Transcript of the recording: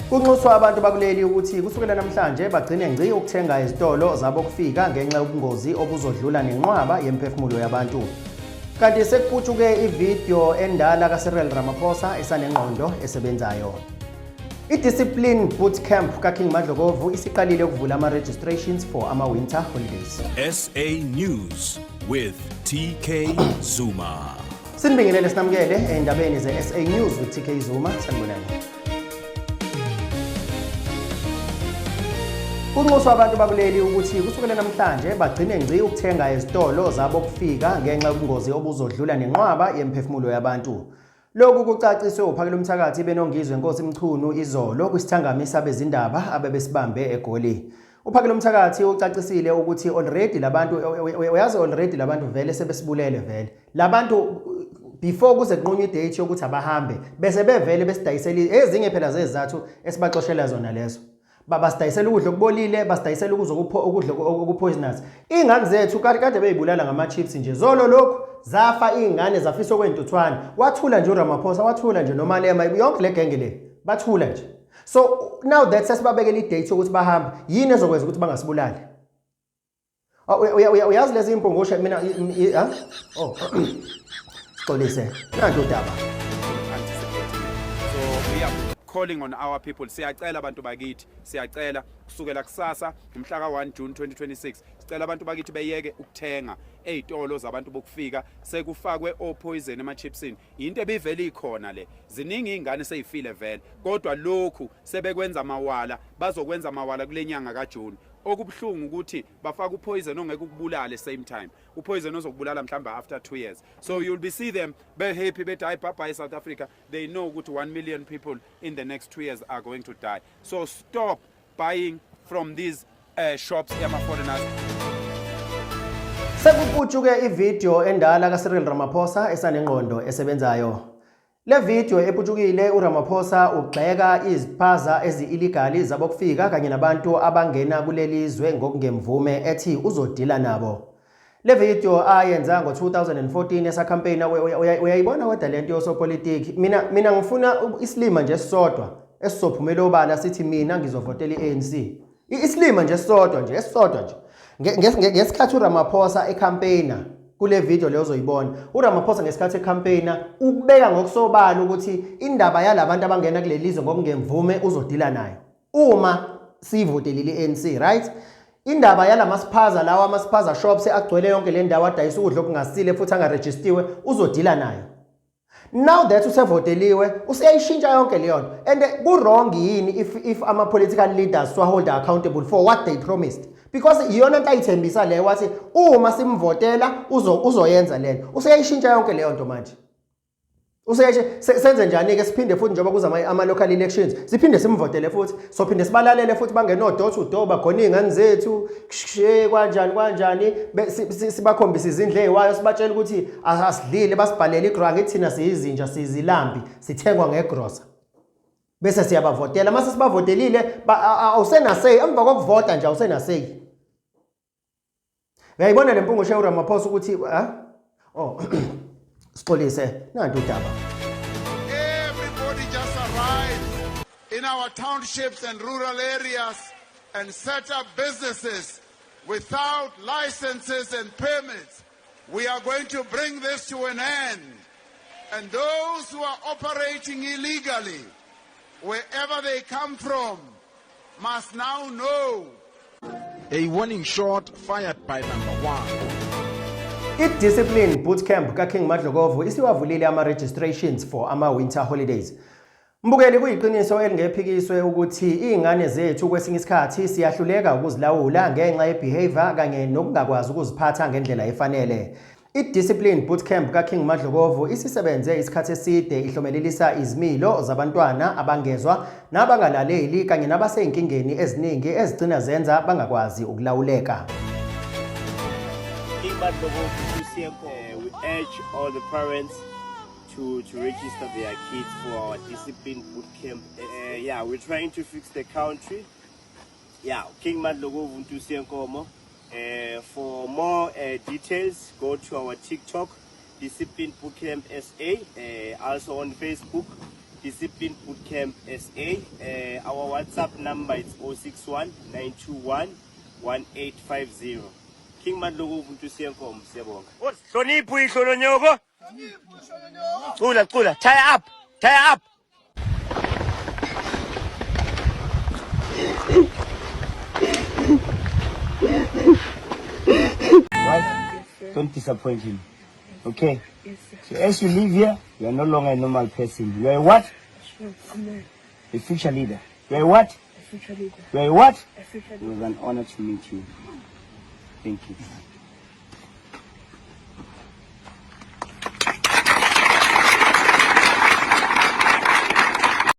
Kunxuswa abantu bakuleli ukuthi kusukela namhlanje bagcine ngci ukuthenga izitolo zabo kufika ngenxa yobungozi obuzodlula nenqwaba yemphefumulo yabantu. Kanti sekuphucuke ivideo endala kaCyril Ramaphosa esanengqondo esebenzayo. I-Discipline Bootcamp kaKing Madlokovu isiqalile ukuvula ama-registrations for ama-winter holidays. SA News with TK Zuma. Sinibingelele sinamukele endabeni ze-SA News with TK Zuma. Sanibonani. Kunxuswa abantu bakuleli ukuthi kusukela namhlanje bagcine ngci ukuthenga izitolo zabo kufika ngenxa yobungozi obuzodlula nenqwaba yemphefumulo yabantu. Lokhu kucaciswe uphakela umthakathi benongizwe Nkosi Mchunu izolo kwisithangami sabezindaba abebesibambe eGoli. Uphakela umthakathi ucacisile ukuthi already labantu uyazi already labantu vele sebesibulele vele. Labantu before kuze kunqunywe idate yokuthi abahambe bese bevele besidayisela ezinye phela zezizathu esibaxoshela zona lezo. Basidayisela ukudla okubolile, basidayisela ukudla okupoisonous. Ingane zethu kade beyibulala ngama-chips nje. Zolo lokhu zafa ingane zafisa okwentuthwane. Wathula nje uRamaphosa, wathula nje noMalema, yonke le genge le. Bathula nje. So now that sesibabekela idate yokuthi bahambe, yini ezokwenza ukuthi bangasibulali? Uyazi lezi impungushe mina oh. Xolise. Nanti udaba. Calling on our people. Siyacela abantu bakithi, siyacela kusukela kusasa umhla ka1 June 2026. Sicela abantu bakithi beyeke ukuthenga ezitolo zabantu bokufika sekufakwe opoison emachipsini. Into ebivele ikhona le. Ziningi izingane seyifile vele. Kodwa lokhu sebekwenza amawala, bazokwenza amawala kulenyanga kaJune. Okubhlungu ukuthi bafaka upoison ongeke ukubulala same time. Upoison ozokubulala mhlamba after 2 years. So you'll be see them be happy bethi hi bye South Africa. They know ukuthi 1 million people in the next 2 years are going to die. So stop buying from these shops yama foreigners. Sekuphucuke ivideo endala kaCyril Ramaphosa esanengqondo esebenzayo. Le video ephucukile uRamaphosa ugxeka iziphaza ezi-illegal zabokufika kanye nabantu abangena kuleli zwe ngokungemvume ethi uzodila nabo. Le video ayenza ngo-2014 esakhampeyina uyayibona kodwa lento yosopolitiki. Mina ngifuna isilima nje sisodwa esizophumela obala sithi mina ngizovotela iANC. Isilima nje sisodwa nje. Ngesikhathi uRamaphosa ecampaigner kule video leyo ozoyibona uRamaphosa ngesikhathi ecampaigner ukubeka ngokusobala ukuthi indaba yalabantu abangena kulelizwe ngokungemvume uzodila nayo uma sivotelile iANC, right? Indaba yalamasiphaza lawa amasiphaza shops agcwele yonke le ndawo adayisa ukudla okungasile futhi angaregistiwe uzodila nayo. Now that usevoteliwe useyishintsha yonke leyo nto and ku wrong yini if ama political leaders hold accountable for what they promised. Because iyona nto ayithembisa leyo wathi uma simvotela uzoyenza lento. Useyishintsha yonke leyo nto manje. Senze njani ke siphinde futhi njengoba kuza ama local elections siphinde simvotele futhi sophinde sibalalele futhi bangeno door to door bakhona izingane zethu kanjani sibakhombisa izindle eziwayo sibatshela ukuthi asidlile basibhalele igrang ithina siyizinja sizilambi sithengwa ngegrosa bese siyabavotela mase sibavotelile awusenasay emva kokuvota nje awusenasay. Uyayibona lempungushe uRamaphosa ukuthi Spolise, nanti udaba. Everybody just arrived in our townships and rural areas and set up businesses without licenses and permits. We are going to bring this to an end. And those who are operating illegally, wherever they come from, must now know. A warning shot fired by number 1. I-Discipline Bootcamp kaKing Madlokovu isiwavulile ama-registrations for ama-winter holidays. Mbukeli kuyiqiniso elingephikiswe ukuthi izingane zethu kwesinye isikhathi siyahluleka ukuzilawula ngenxa yebehavior kanye nokungakwazi ukuziphatha ngendlela efanele. I-Discipline Bootcamp kaKing Madlokovu isisebenze isikhathi eside ihlomelelisa izimilo zabantwana abangezwa nabangalaleli kanye nabasey'nkingeni eziningi ezigcina zenza bangakwazi ukulawuleka. We urge all the parents to register their kids for our discipline boot camp. We're trying to fix the country. King Madlokovu Ntusienkomo. For more details, go to our TikTok, Discipline Bootcamp SA, also on Facebook, Discipline Bootcamp SA. Our WhatsApp number is 061 921 1850. King Madlogo Ubuntu Sienkom, Siyabonga. Hlonipho ihlo nyoko. Cula, tie up. Right? Don't disappoint him. Okay? So as you live here, you are no longer a normal person. You are a what? A future leader. You are a what? future leader. You are a what? A future It leader. was an honor to meet you. Thank you.